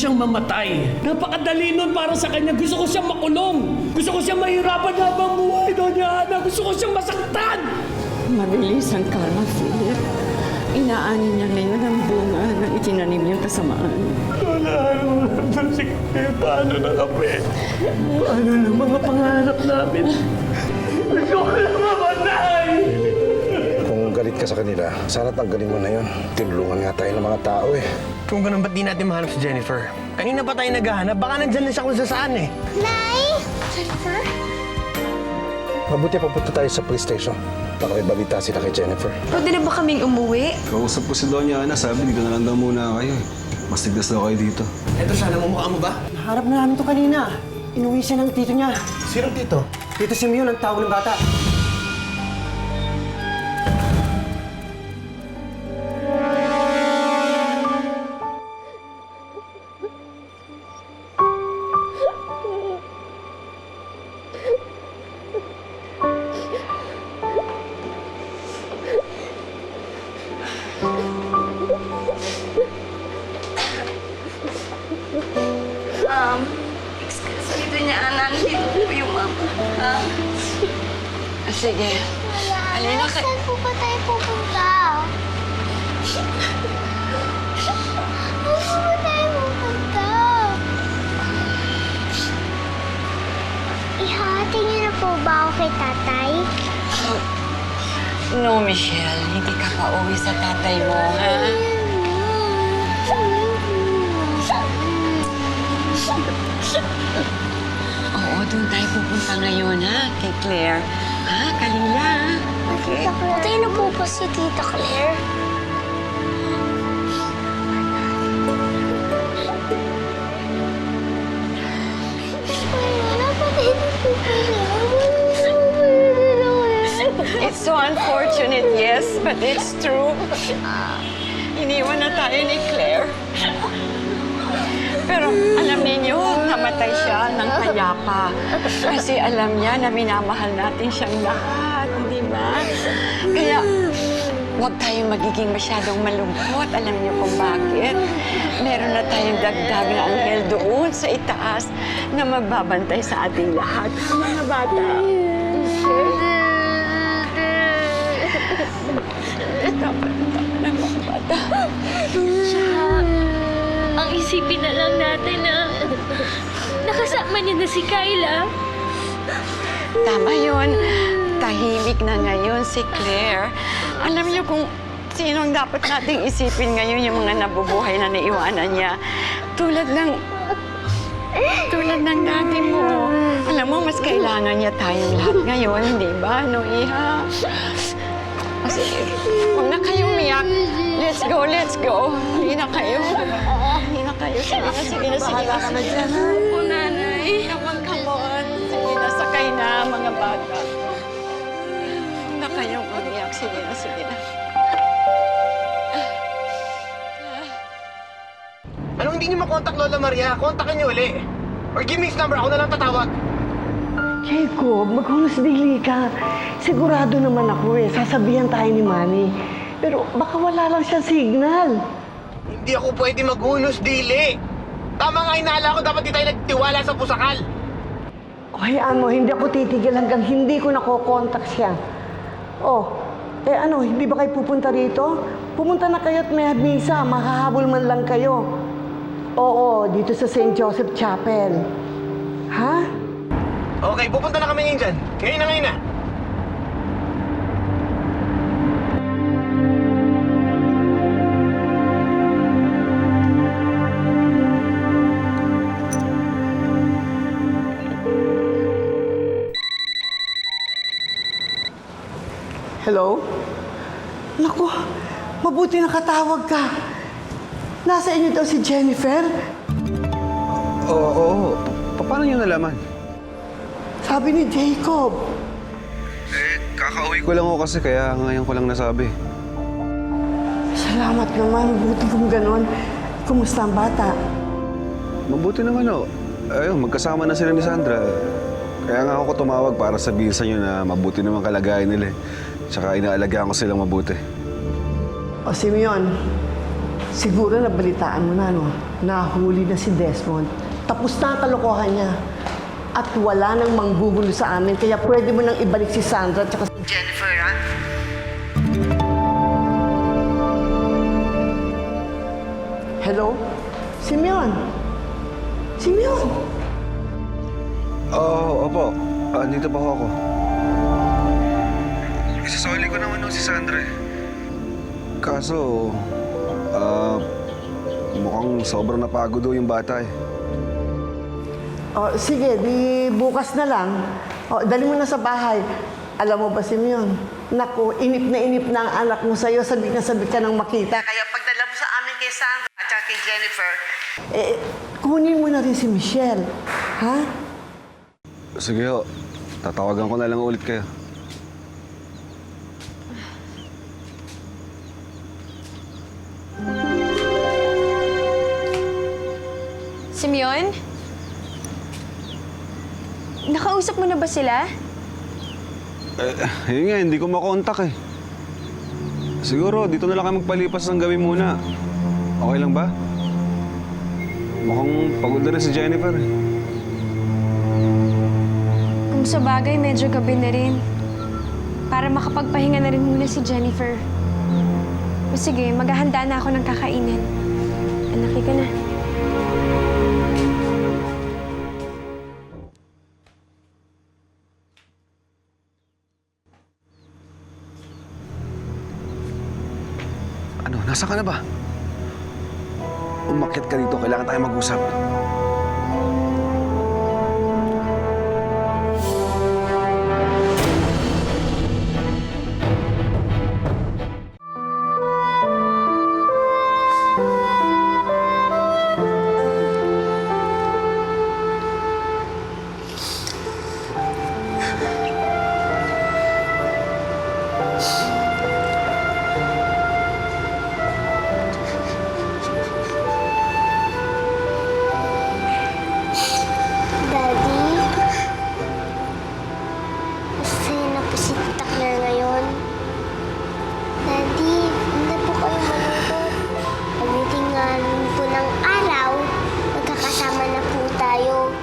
siyang mamatay. Napakadali nun para sa kanya. Gusto ko siyang makulong. Gusto ko siyang mahirapan habang buhay, Doña Ana. Gusto ko siyang masaktan. Mabilis ang karma, Philip. Inaanin niya ngayon ang bunga ng itinanim niyang kasamaan. Paano na kami? Paano na mga pangarap namin? Gusto ko na mamatay! Kung galit ka sa kanila, sana tanggalin mo na yun. Tinulungan nga tayo ng mga tao eh. Kung ganun, ba't di natin mahanap si Jennifer? Kanina pa tayo naghahanap, baka nandyan na siya kung saan eh. Nay! Jennifer? Mabuti papunta tayo sa police station. Baka may balita sila kay Jennifer. Pwede na ba kaming umuwi? Kausap ko si Doña Ana, sabi dito na lang daw muna kayo. Mas tigdas daw kayo dito. Eto siya, namumukha mo ba? Naharap na namin to kanina. Inuwi siya ng tito niya. Sinong dito? Tito Simeon, ang tawag ng bata. Excuse me, Doña Ana, nandito po yung mama. Sige. Alina, Saan po ba tayo pupunta? Saan po ba tayo pupunta? Ihati niyo na po ba ako kay tatay? No, Michelle. Hindi ka pa uwi sa tatay mo, ha? Oo, doon tayo pupunta ngayon, ha? Kay Claire. Ha? Kalila, ha? Okay. Patay na po ba si Tita Claire? Wala, patay na po pala. It's so unfortunate, yes, but it's true. Iniwan na tayo ni Claire. Pero alam ninyo, namatay siya ng payapa. Kasi alam niya na minamahal natin siyang lahat, di ba? Kaya huwag tayong magiging masyadong malungkot. Alam niyo kung bakit? Meron na tayong dagdag na anghel doon sa itaas na magbabantay sa ating lahat, mga bata. Ang isipin na lang natin na nakasama niya na si Kyla. Tama yun. Tahimik na ngayon si Claire. Alam niyo kung sino ang dapat nating isipin ngayon yung mga nabubuhay na naiwanan niya. Tulad ng dati mo. Alam mo, mas kailangan niya tayong lahat ngayon, di ba, no, Iha? O sige, huwag na kayo umiyak. Let's go, let's go. Hindi na kayo. Hindi na kayo. Sige na. Bahala ka na dyan, ha? Opo, nanay. Come on. Sige na, sakay na, mga bata. Huwag na kayong umiyak. Sige na. Anong hindi niyo makontak Lola Maria? Kontakin niyo uli. Or give me his number, ako na lang tatawag. Jacob, maghunos-dili ka. Sigurado naman ako eh. Sasabihan tayo ni Manny. Pero baka wala lang siyang signal. Hindi ako pwede maghunos dili. Tama nga inala ko, dapat di tayo nagtiwala sa pusakal. O hayaan mo, hindi ako titigil hanggang hindi ko nakokontak siya. Oh, hindi ba kayo pupunta rito? Pumunta na kayo at may misa. Makahabol man lang kayo. Oo, dito sa St. Joseph Chapel. Ha? Okay, pupunta na kami ngayon dyan. Ngayon na. Hello? Naku, mabuti nakatawag ka. Nasa inyo daw si Jennifer? Oo. Paano niyo nalaman? Sabi ni Jacob. Kakauwi ko lang ako kasi kaya ngayon ko lang nasabi. Salamat naman. Buti kung ganon. Kumusta ang bata? Mabuti naman o. Ayun, magkasama na sila ni Sandra. Kaya nga ako tumawag para sabihin sa inyo na mabuti naman kalagayan nila eh. Tsaka inaalagaan ko silang mabuti. O Simeon, siguro nabalitaan mo na, no? Nahuli na si Desmond. Tapos na ang kalokohan niya. At wala nang manggugulo sa amin, kaya pwede mo nang ibalik si Sandra at si Jennifer, ha? Hello? Simeon? Simeon? Oo, opo. Andito pa ako. Isasoli ko naman si Sandra eh. Kaso, mukhang sobrang napagod yung bata eh. Oh, sige, di bukas na lang. Oh, dali mo na sa bahay. Alam mo ba, Simeon? Naku, inip na ang anak mo sa'yo. Sabi ka nang makita. Kaya pagdala mo sa amin kay Sandra at saka kay Jennifer, kunin mo na rin si Michelle. Ha? Sige ho, tatawagan ko na lang ulit kayo. Simeon? Nakausap mo na ba sila? Yun nga, hindi ko makontak eh. Siguro, dito na lang kayo magpalipas ng gabi muna. Okay lang ba? Mukhang pagod na rin si Jennifer eh. Kung sa bagay, medyo gabi na rin. Para makapagpahinga na rin muna si Jennifer. O sige, maghahanda na ako ng kakainin. Anak, ka na. Ano, nasa ka na ba? Umakyat ka dito, kailangan tayo mag-usap. Daddy? Masaya na po si Tita Claire ngayon. Daddy, hindi po kayo malungkot. Pagdating nga po ng araw, magkakasama na po tayo.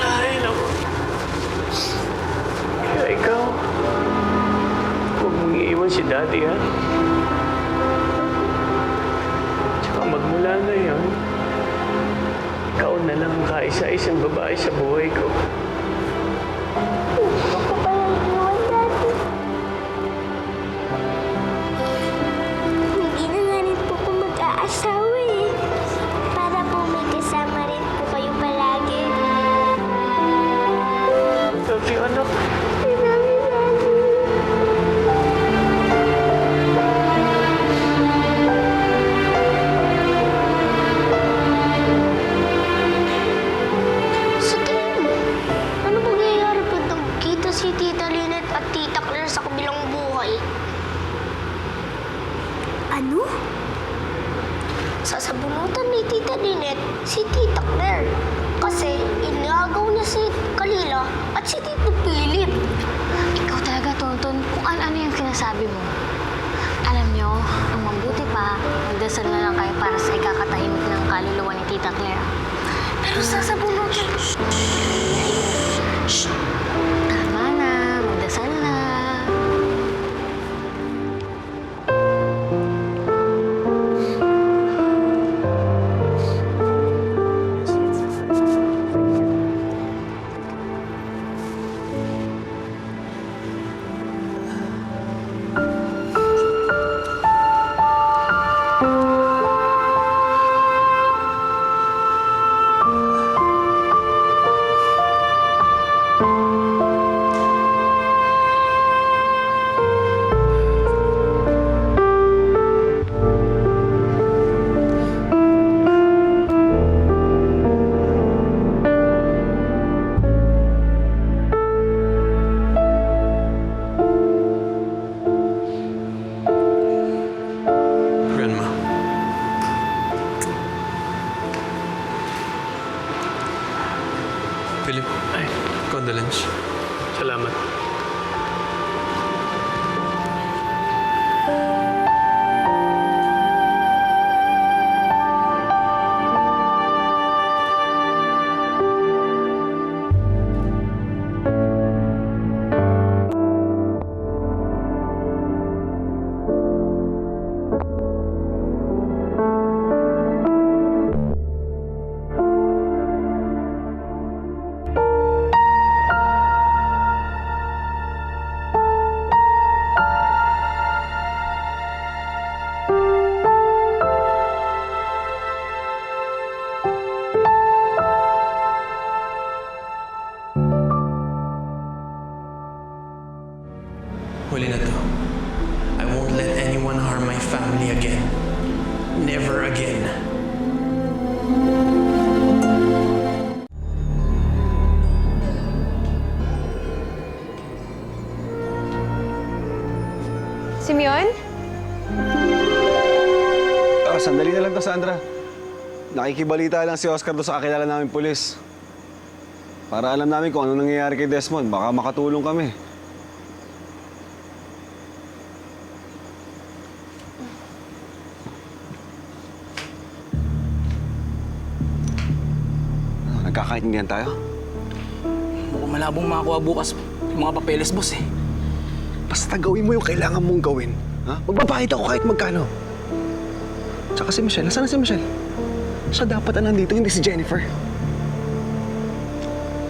Ay, naku. Kaya ikaw, huwag mong iiwan si Daddy, ha? Tsaka magmula ngayon, ikaw na lang ang kaisa-isang babae sa buhay ko. Hindi ko pa pala iwan, Daddy. Hindi na nga rin po ko mag-aasawa eh. Para po may kasama rin po kayo palagi. Love you, anak. I love you, Daddy. Sa tingin mo, ano mangyayari pag nagkita si Tita Lynette at Tita Claire sa kabilang buhay? Ano? Sasabunutan ni Tita Lynette si Tita Claire kasi inagaw niya si Kalila at si Tito Philip. Ikaw talaga, Tonton, kung ano yung sinasabi mo. Alam niyo, ang mabuti pa, magdasal na lang kayo para sa ikakatahimik ng kaluluwa ni Tita Claire. Pero sasabunutan. Shh! Tama na, magdasal na. Grandma. Philip, Ay, condolence. salamat. my family again. Never again. Simeon? Sandali na lang to, Sandra. Nakikibalita lang si Oscar doon sa kakilala namin pulis. Para alam namin kung ano nangyayari kay Desmond. Baka makatulong kami. Nagkakaintindihan tayo? Mukhang malabong makakuha bukas yung mga papeles, boss eh. Basta gawin mo yung kailangan mong gawin. Ha? Magbabayad ako kahit magkano. Tsaka si Michelle. Nasaan na si Michelle? Siya dapat na nandito, hindi si Jennifer.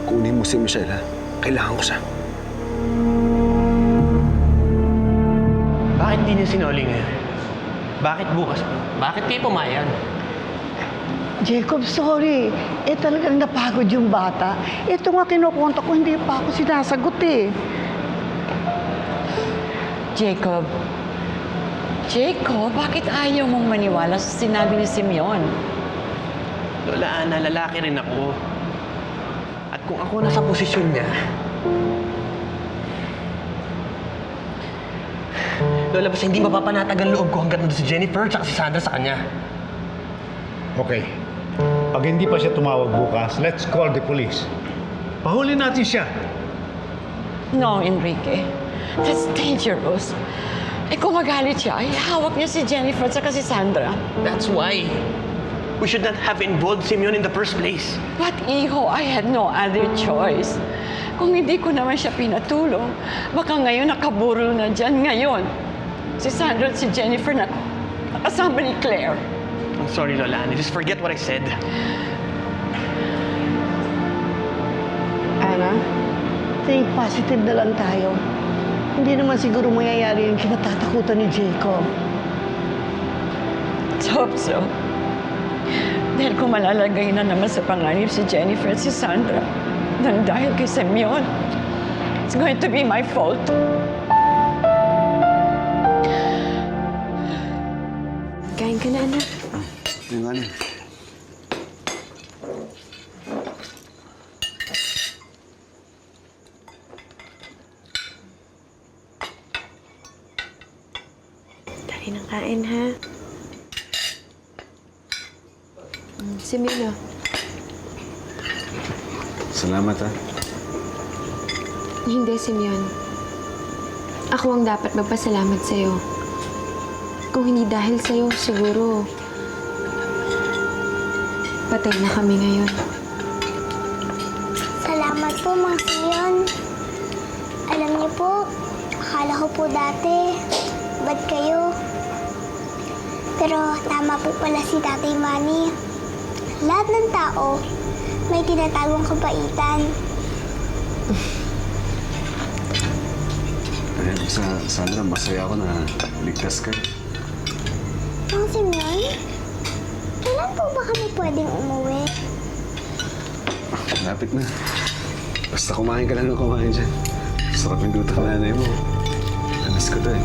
Kunin mo si Michelle, ha? Kailangan ko siya. Bakit di niyo sinuli ngayon? Bakit bukas pa? Bakit kayo pumayag? Jacob, sorry. Talagang napagod yung bata. Ito nga kinukontak ko, hindi pa ako sinasagot eh. Jacob, bakit ayaw mong maniwala sa sinabi ni Simeon? Lola Ana, lalaki rin ako. At kung ako nasa posisyon niya, Lola, basta hindi mapapanatag ang loob ko hanggat nandun si Jennifer at si Sandra sa kanya. Okay. Pag hindi pa siya tumawag bukas, let's call the police. Pahuli natin siya. No, Enrique. That's dangerous. Kung magalit siya, hawak niya si Jennifer at si Sandra. That's why we should not have involved Simeon in the first place. But, Iho, I had no other choice. Kung hindi ko naman siya pinatulong, baka ngayon nakaburol na dyan ngayon. Si Sandra at si Jennifer nakasama ni Claire. I'm sorry, Lola Ana. Just forget what I said. Ana, think positive na lang tayo. Hindi naman siguro mayayari yung kinatatakutan ni Jacob. Let's hope so. Dahil kung malalagay na naman sa panganib si Jennifer at si Sandra, nang dahil kay Simeon, it's going to be my fault. Kain ka na, anak. Yung ano? Kain ng kain, ha? Simeon, Salamat, ha? Hindi, Simeon. Ako ang dapat magpasalamat sa'yo. Kung hindi dahil sa'yo, siguro patay na kami ngayon. Salamat po, Mang Simeon. Alam niyo po, akala ko po dati, bad kayo. Pero tama po pala si Tatay Manny. Lahat ng tao, may tinatagong kabaitan. Sandra, masaya ako na ligtas ka. Mang Simeon, kailan po ba kami pwedeng umuwi? Lapit na. Basta kumain ka lang ng kumain dyan. Sarap yung luto ng nanay mo. Anas ko to eh.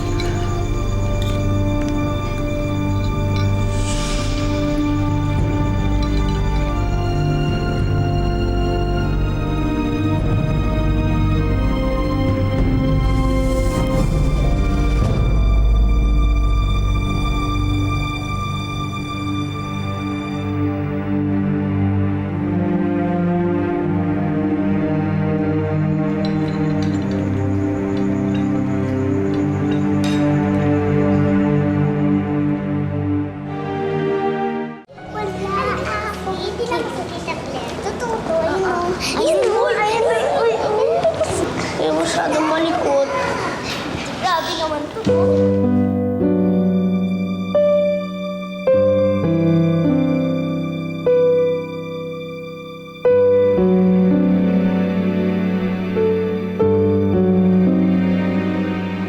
Masyadong malikot. Grabe naman to.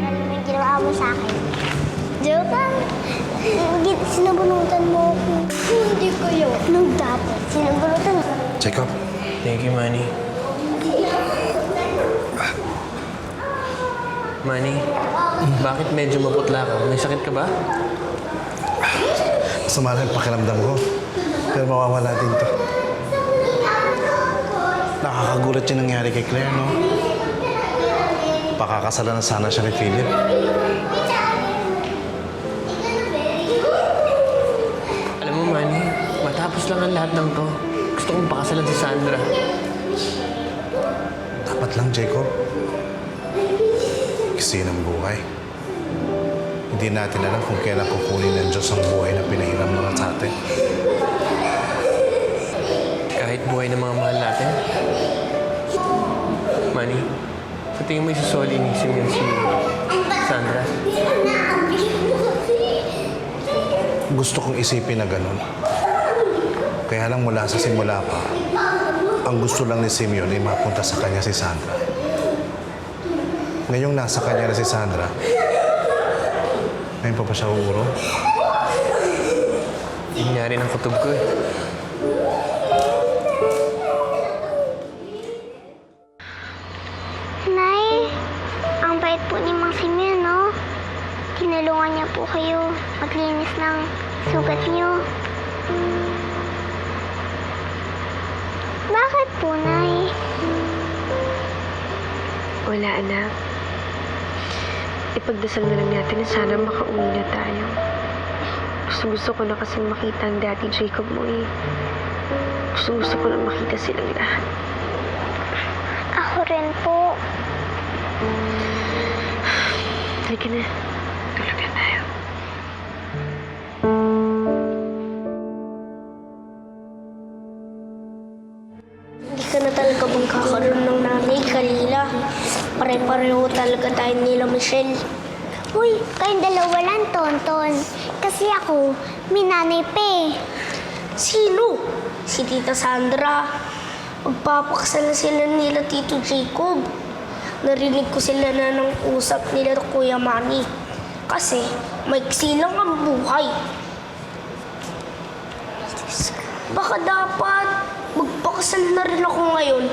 Alam mo yung ginawa mo sa akin? Joke lang. Sinabunutan mo ako. Hindi kayo. Nung dati, sinabunutan mo. Jacob, Thank you, Manny. Manny, bakit medyo maputla ka? May sakit ka ba? Masama lang yung pakiramdam ko. Pero mawawala din to. Nakakagulat yung nangyari kay Claire, no? Pakakasalan na sana siya ni Philip. Alam mo, Manny, matapos lang ang lahat ng to. Gusto kong pakasalan si Sandra. Dapat lang, Jacob. Kasi ng buhay. Hindi natin alam kung kailan kukunin ng Diyos ang buhay na pinahiram mga sa atin. Kahit buhay ng mga mahal natin. Manny, sa tingin mo isusoli ni Simeon si Sandra? Gusto kong isipin na ganun. Kaya lang mula sa simula pa, ang gusto lang ni Simeon ay mapunta sa kanya si Sandra. Ngayong nasa kanya na si Sandra, ngayon pa ba siya uurong? Yun nga rin ang kutob ko eh. Nay, ang bait po ni Mang Simeon, no? Tinulungan niya po kayo maglinis ng sugat niyo. Bakit po, Nay? Wala, anak. Ipagdasal na lang natin na sana makauwi na tayo. Gusto ko na kasi makita ang Daddy Jacob mo eh. Gusto ko na makita silang lahat. Ako rin po. Halika na. Tulog na tayo. Hindi ka na talaga magkakaroon ng nanay, Kalila. Pare-pareho talaga tayo nila, Michelle. Uy, kayong dalawa lang, Tonton. Kasi ako, may nanay pa eh. Sino? Si Tita Sandra. Magpapakasal na sila nila Tito Jacob. Narinig ko sila na ng usap nila Kuya Manny. Kasi maiksi lang ang buhay. Baka dapat magpakasal na rin ako ngayon.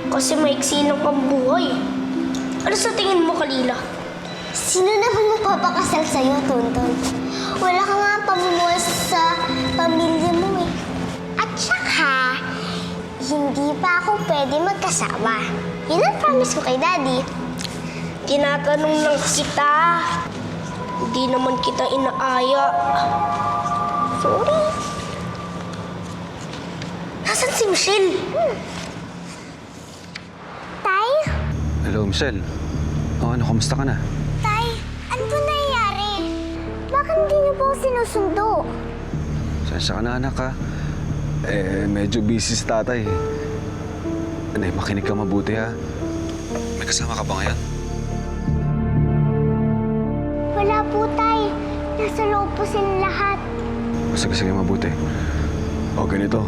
Kasi maiksi lang ang buhay. Ano sa tingin mo, Kalila? Sino naman magpapakasal sa'yo, Tonton? Wala ka nga pamumuhay sa pamilya mo eh. At saka, hindi pa ako pwede magkasawa. Yun ang promise ko kay Daddy. Tinatanong lang kita. Hindi naman kita inaaya. Sorry. Nasaan si Michelle? Tay? Hello, Michelle. Oh, ano, kamusta ka na? Tay, ano ba nangyayari? Bakit hindi niyo po ako sinusundo? Sensya ka na, anak, ha? Medyo busy si tatay. Anay, makinig ka mabuti, ha? May kasama ka ba ngayon? Wala po, Tay. Nasa loob po silang lahat. Sige, mabuti. O, ganito.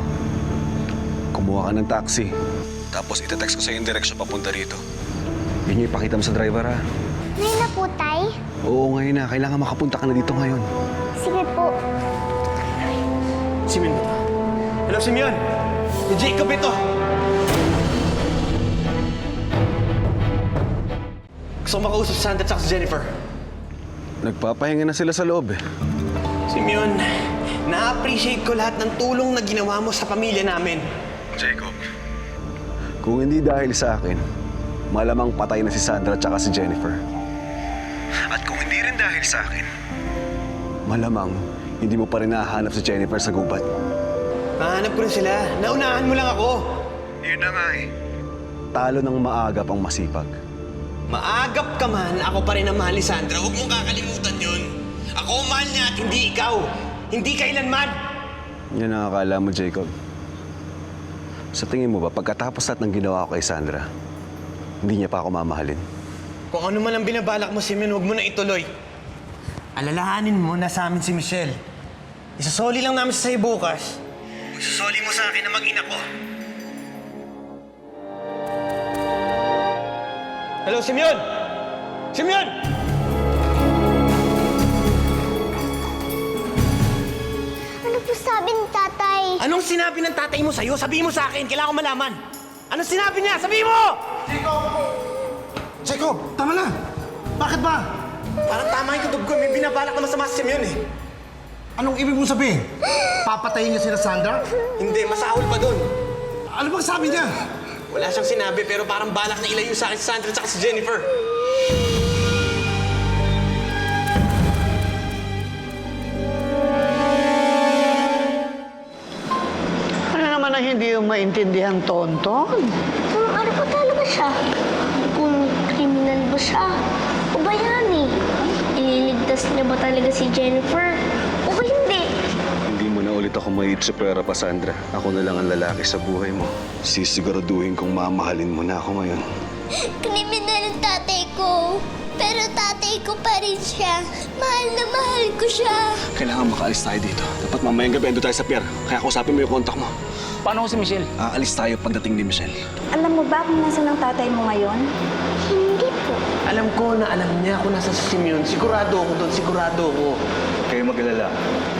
Kumuha ka ng taxi. Tapos itetext ko sa'yo yung direksyon papunta rito. Yun yung ipakita mo sa driver, ha? Ngayon na po, Tay. Oo, ngayon na. Kailangan makapunta ka na dito ngayon. Sige po. Simeon. Hello, Simeon! Si Jacob ito! Gusto ko makausap si Sandra at si Jennifer. Nagpapahinga na sila sa loob, eh. Simeon, na-appreciate ko lahat ng tulong na ginawa mo sa pamilya namin. Jacob. Kung hindi dahil sa akin, malamang patay na si Sandra at si Jennifer. At kung hindi rin dahil sa akin, malamang hindi mo pa rin nahahanap si Jennifer sa gubat. Nahanap ko rin sila. Naunahan mo lang ako. Yun na nga, eh. Talo ng maagap ang masipag. Maagap ka man, ako pa rin ang mahal ni Sandra. Huwag mong kakalimutan yun. Ako ang mahal niya at hindi ikaw. Hindi kailanman. Yan ang akala mo, Jacob. Sa tingin mo ba, pagkatapos lahat ng ginawa ko kay Sandra, hindi niya pa ako mamahalin? Kung ano man ang binabalak mo, Simeon, huwag mo na ituloy. Alalahanin mo na sa amin si Michelle. Isasoli lang namin sa sa'yo bukas. Isasoli mo sa akin na mag-ina ko. Hello, Simeon! Simeon! Ano po sabi ni Tatay? Anong sinabi ng tatay mo sa'yo? Sabihin mo sa akin. Kailangan ko malaman. Anong sinabi niya? Sabihin mo! Jacob! Psycho, tama na! Bakit ba? Parang tama yung tunog ko. May binabalak na masama si Simeon eh. Anong ibig mong sabihin? Papatayin niya sila Sandra? Hindi, masahol pa doon. Ano bang sabi niya? Wala siyang sinabi pero parang balak na ilayo sa akin si Sandra at si Jennifer. Ano naman ang hindi yung maintindihan, Tonton? Kung ano pa talaga siya? Kung kriminal ba siya? O bayani? Ililigtas niya ba talaga si Jennifer? O ba hindi? Hindi mo na ulit ako maitsupera pa, Sandra. Ako na lang ang lalaki sa buhay mo. Sisiguraduhin kong mamahalin mo na ako ngayon. Kriminal ang tatay ko. Pero tatay ko pa rin siya. Mahal na mahal ko siya. Kailangan makaalis tayo dito. Dapat mamayang gabi ando tayo sa pier. Kaya kausapin mo yung kontak mo. Paano ko si Michelle? Aalis tayo pagdating ni Michelle. Alam mo ba kung nasaan ang tatay mo ngayon? Hindi po. Alam ko na alam niya kung nasa si Simeon. Sigurado ako doon, sigurado ako. Huwag kayong mag-alala.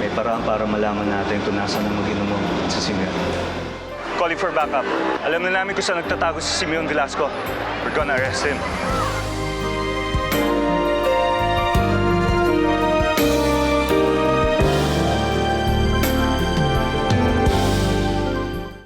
May paraan para malaman natin kung nasa nang mag-inom mo si Simeon. Calling for backup. Alam na namin kung saan nagtatago si Simeon Velasco. We're gonna arrest him.